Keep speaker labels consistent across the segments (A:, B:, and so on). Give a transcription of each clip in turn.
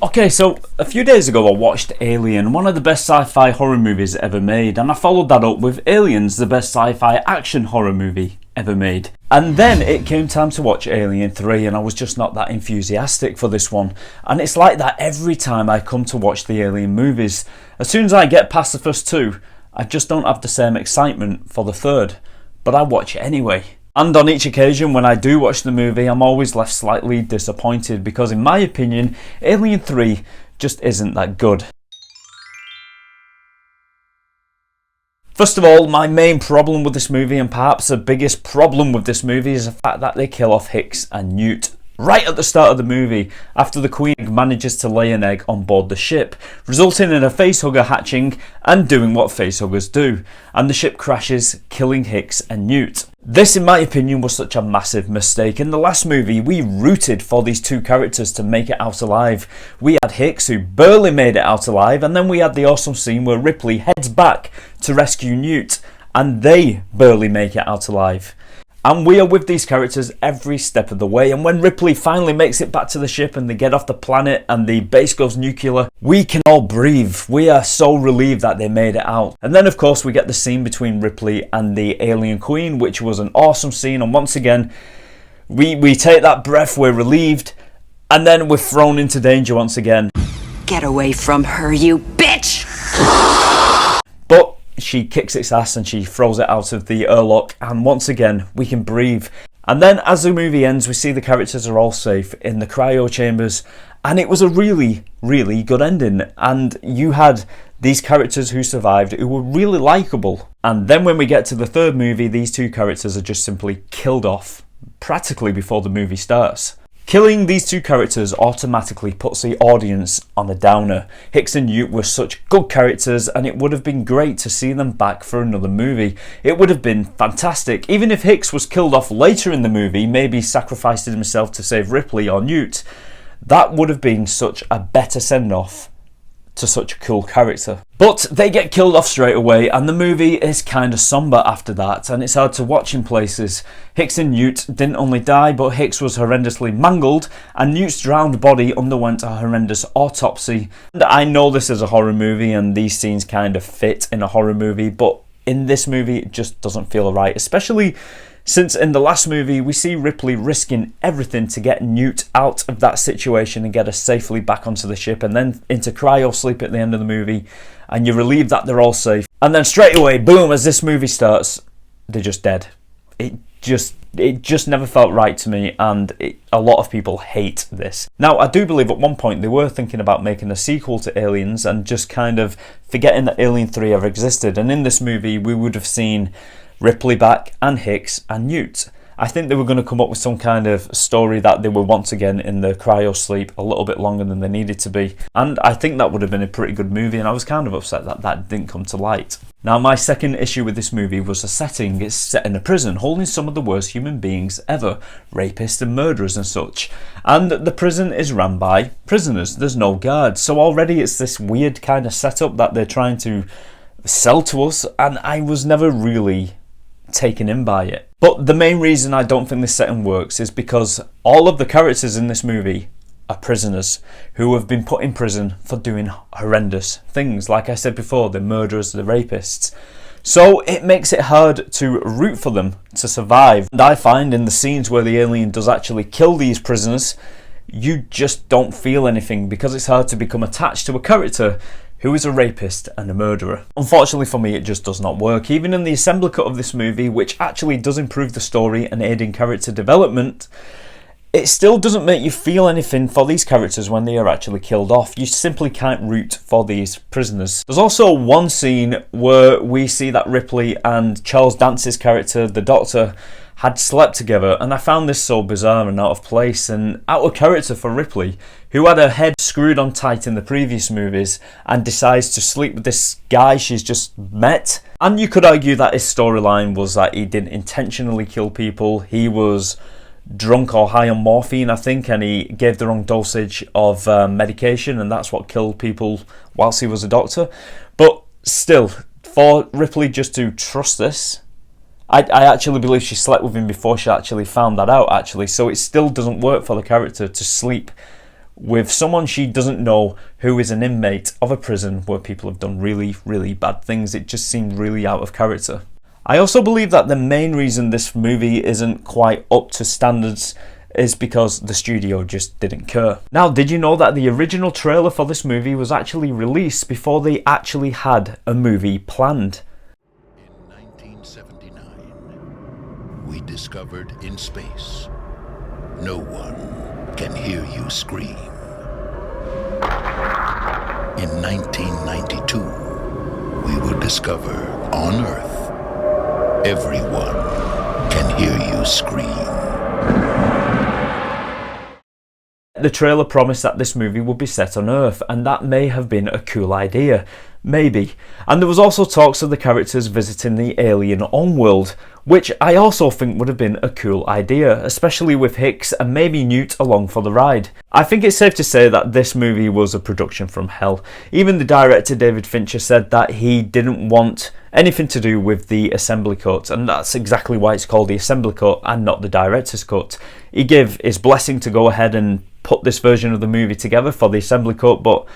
A: Okay, so a few days ago I watched Alien, one of the best sci-fi horror movies ever made, and I followed that up with Aliens, the best sci-fi action horror movie ever made. And then it came time to watch Alien 3 and I was just not that enthusiastic for this one. And it's like that every time I come to watch the Alien movies. As soon as I get past the first two, I just don't have the same excitement for the third. But I watch it anyway. And on each occasion when I do watch the movie, I'm always left slightly disappointed because in my opinion, Alien 3 just isn't that good. First of all, my main problem with this movie, and perhaps the biggest problem with this movie, is the fact that they kill off Hicks and Newt right at the start of the movie, after the Queen manages to lay an egg on board the ship, resulting in a facehugger hatching and doing what facehuggers do, and the ship crashes, killing Hicks and Newt. This, in my opinion, was such a massive mistake. In the last movie, we rooted for these two characters to make it out alive. We had Hicks, who barely made it out alive, and then we had the awesome scene where Ripley heads back to rescue Newt, and they barely make it out alive. And we are with these characters every step of the way, and when Ripley finally makes it back to the ship and they get off the planet and the base goes nuclear, we can all breathe. We are so relieved that they made it out. And then of course we get the scene between Ripley and the alien queen, which was an awesome scene, and once again we take that breath, we're relieved, and then we're thrown into danger once again.
B: Get away from her, you bitch!
A: But she kicks its ass and she throws it out of the airlock, and once again we can breathe. And then as the movie ends, we see the characters are all safe in the cryo chambers, and it was a really good ending. And you had these characters who survived who were really likeable. And then when we get to the third movie, these two characters are just simply killed off practically before the movie starts. Killing these two characters automatically puts the audience on a downer. Hicks and Newt were such good characters, and it would have been great to see them back for another movie. It would have been fantastic. Even if Hicks was killed off later in the movie, maybe sacrificing himself to save Ripley or Newt, that would have been such a better send-off to such a cool character. But they get killed off straight away, and the movie is kind of somber after that, and it's hard to watch in places. Hicks and Newt didn't only die, but Hicks was horrendously mangled, and Newt's drowned body underwent a horrendous autopsy. And I know this is a horror movie and these scenes kind of fit in a horror movie, but in this movie it just doesn't feel right, especially since in the last movie we see Ripley risking everything to get Newt out of that situation and get her safely back onto the ship, and then into cryo sleep at the end of the movie, and you're relieved that they're all safe. And then straight away, boom, as this movie starts, they're just dead. It just never felt right to me, and a lot of people hate this. Now, I do believe at one point they were thinking about making a sequel to Aliens and just kind of forgetting that Alien 3 ever existed, and in this movie we would have seen Ripley back and Hicks and Newt. I think they were going to come up with some kind of story that they were once again in the cryo sleep a little bit longer than they needed to be, and I think that would have been a pretty good movie, and I was kind of upset that that didn't come to light. Now, my second issue with this movie was the setting. It's set in a prison holding some of the worst human beings ever, rapists and murderers and such, and the prison is run by prisoners. There's no guards, so already it's this weird kind of setup that they're trying to sell to us, and I was never really taken in by it. But the main reason I don't think this setting works is because all of the characters in this movie are prisoners who have been put in prison for doing horrendous things. Like I said before, the murderers, the rapists. So it makes it hard to root for them to survive. And I find in the scenes where the alien does actually kill these prisoners, you just don't feel anything because it's hard to become attached to a character who is a rapist and a murderer. Unfortunately for me, it just does not work. Even in the assembly cut of this movie, which actually does improve the story and aid in character development, it still doesn't make you feel anything for these characters when they are actually killed off. You simply can't root for these prisoners. There's also one scene where we see that Ripley and Charles Dance's character, the Doctor, had slept together, and I found this so bizarre and out of place and out of character for Ripley, who had her head screwed on tight in the previous movies and decides to sleep with this guy she's just met. And you could argue that his storyline was that he didn't intentionally kill people. He was drunk or high on morphine, I think, and he gave the wrong dosage of medication, and that's what killed people whilst he was a doctor. But still, for Ripley just to trust this, I actually believe she slept with him before she actually found that out, actually. So it still doesn't work for the character to sleep with someone she doesn't know who is an inmate of a prison where people have done really, really bad things. It just seemed really out of character. I also believe that the main reason this movie isn't quite up to standards is because the studio just didn't care. Now, did you know that the original trailer for this movie was actually released before they actually had a movie planned?
C: In 1979, we discovered in space, no one can hear you scream. In 1992, we will discover on Earth, everyone can hear you scream.
A: The trailer promised that this movie would be set on Earth, and that may have been a cool idea. Maybe. And there was also talks of the characters visiting the alien homeworld, which I also think would have been a cool idea, especially with Hicks and maybe Newt along for the ride. I think it's safe to say that this movie was a production from hell. Even the director David Fincher said that he didn't want anything to do with the assembly cut, and that's exactly why it's called the assembly cut and not the director's cut. He gave his blessing to go ahead and put this version of the movie together for the assembly cut, but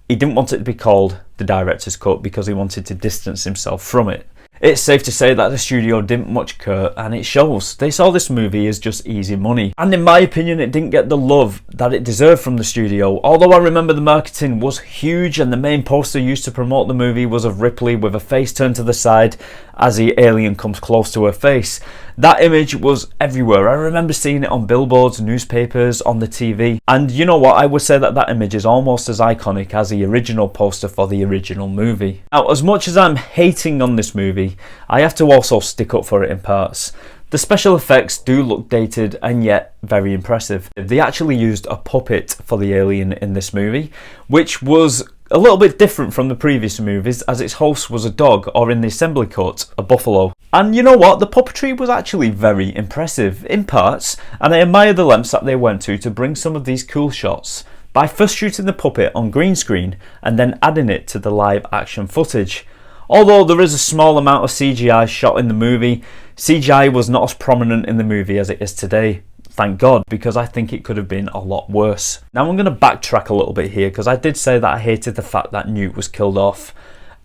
A: he didn't want it to be called the director's cut because he wanted to distance himself from it. It's safe to say that the studio didn't much care, and it shows. They saw this movie as just easy money. And in my opinion, it didn't get the love that it deserved from the studio. Although I remember the marketing was huge, and the main poster used to promote the movie was of Ripley with a face turned to the side as the alien comes close to her face. That image was everywhere. I remember seeing it on billboards, newspapers, on the TV. And you know what? I would say that that image is almost as iconic as the original poster for the original movie. Now, as much as I'm hating on this movie, I have to also stick up for it in parts. The special effects do look dated and yet very impressive. They actually used a puppet for the alien in this movie, which was a little bit different from the previous movies, as its host was a dog, or in the assembly cut, a buffalo. And you know what? The puppetry was actually very impressive in parts, and I admire the lengths that they went to bring some of these cool shots by first shooting the puppet on green screen and then adding it to the live action footage. Although there is a small amount of CGI shot in the movie, CGI was not as prominent in the movie as it is today. Thank God, because I think it could have been a lot worse. Now I'm going to backtrack a little bit here, because I did say that I hated the fact that Newt was killed off.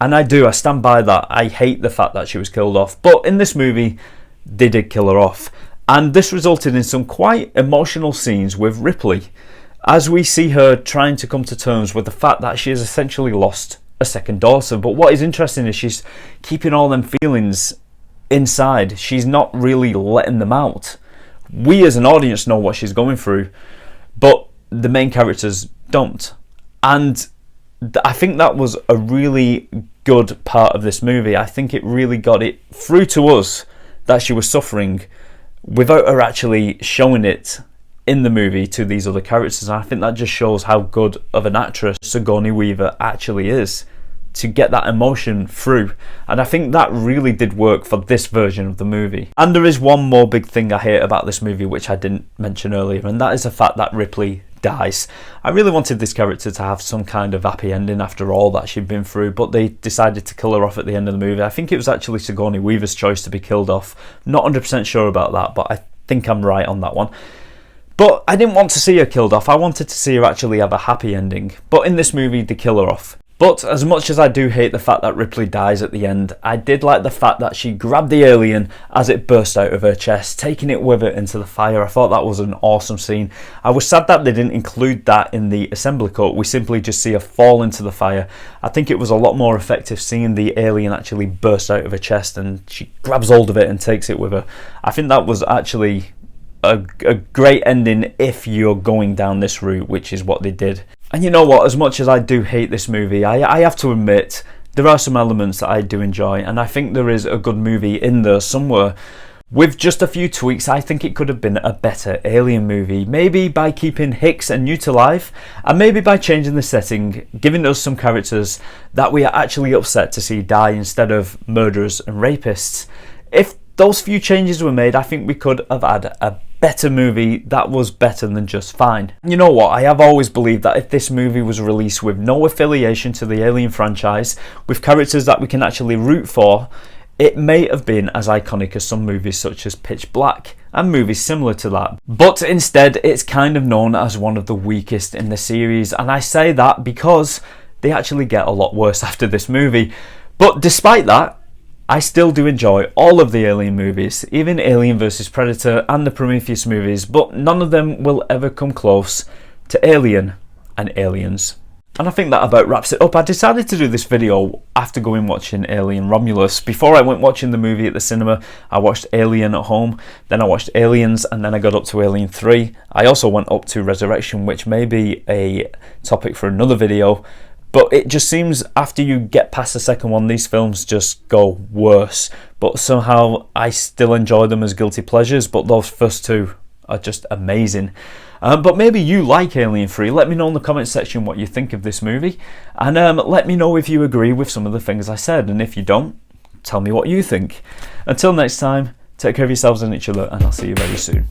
A: And I do, I stand by that. I hate the fact that she was killed off. But in this movie, they did kill her off. And this resulted in some quite emotional scenes with Ripley, as we see her trying to come to terms with the fact that she has essentially lost a second daughter. But what is interesting is she's keeping all them feelings inside. She's not really letting them out. We as an audience know what she's going through, but the main characters don't. And I think that was a really good part of this movie. I think it really got it through to us that she was suffering without her actually showing it in the movie to these other characters. And I think that just shows how good of an actress Sigourney Weaver actually is, to get that emotion through. And I think that really did work for this version of the movie. And there is one more big thing I hate about this movie, which I didn't mention earlier, and that is the fact that Ripley dies. I really wanted this character to have some kind of happy ending after all that she'd been through, but they decided to kill her off at the end of the movie. I think it was actually Sigourney Weaver's choice to be killed off. Not 100% sure about that, but I think I'm right on that one. But I didn't want to see her killed off. I wanted to see her actually have a happy ending. But in this movie, they kill her off. But as much as I do hate the fact that Ripley dies at the end, I did like the fact that she grabbed the alien as it burst out of her chest, taking it with her into the fire. I thought that was an awesome scene. I was sad that they didn't include that in the assembly cut. We simply just see her fall into the fire. I think it was a lot more effective seeing the alien actually burst out of her chest and she grabs hold of it and takes it with her. I think that was actually a great ending if you're going down this route, which is what they did. And you know what, as much as I do hate this movie, I have to admit there are some elements that I do enjoy, and I think there is a good movie in there somewhere. With just a few tweaks, I think it could have been a better Alien movie, maybe by keeping Hicks and Newt alive, and maybe by changing the setting, giving us some characters that we are actually upset to see die instead of murderers and rapists. If those few changes were made, I think we could have had a better movie that was better than just fine. You know what, I have always believed that if this movie was released with no affiliation to the Alien franchise, with characters that we can actually root for, it may have been as iconic as some movies such as Pitch Black and movies similar to that. But instead, it's kind of known as one of the weakest in the series, and I say that because they actually get a lot worse after this movie. But despite that, I still do enjoy all of the Alien movies, even Alien vs Predator and the Prometheus movies, but none of them will ever come close to Alien and Aliens. And I think that about wraps it up. I decided to do this video after going watching Alien Romulus. Before I went watching the movie at the cinema, I watched Alien at home, then I watched Aliens, and then I got up to Alien 3. I also went up to Resurrection, which may be a topic for another video. But it just seems after you get past the second one, these films just go worse. But somehow I still enjoy them as guilty pleasures, but those first two are just amazing. But maybe you like Alien 3. Let me know in the comment section what you think of this movie. And let me know if you agree with some of the things I said. And if you don't, tell me what you think. Until next time, take care of yourselves and each other, and I'll see you very soon.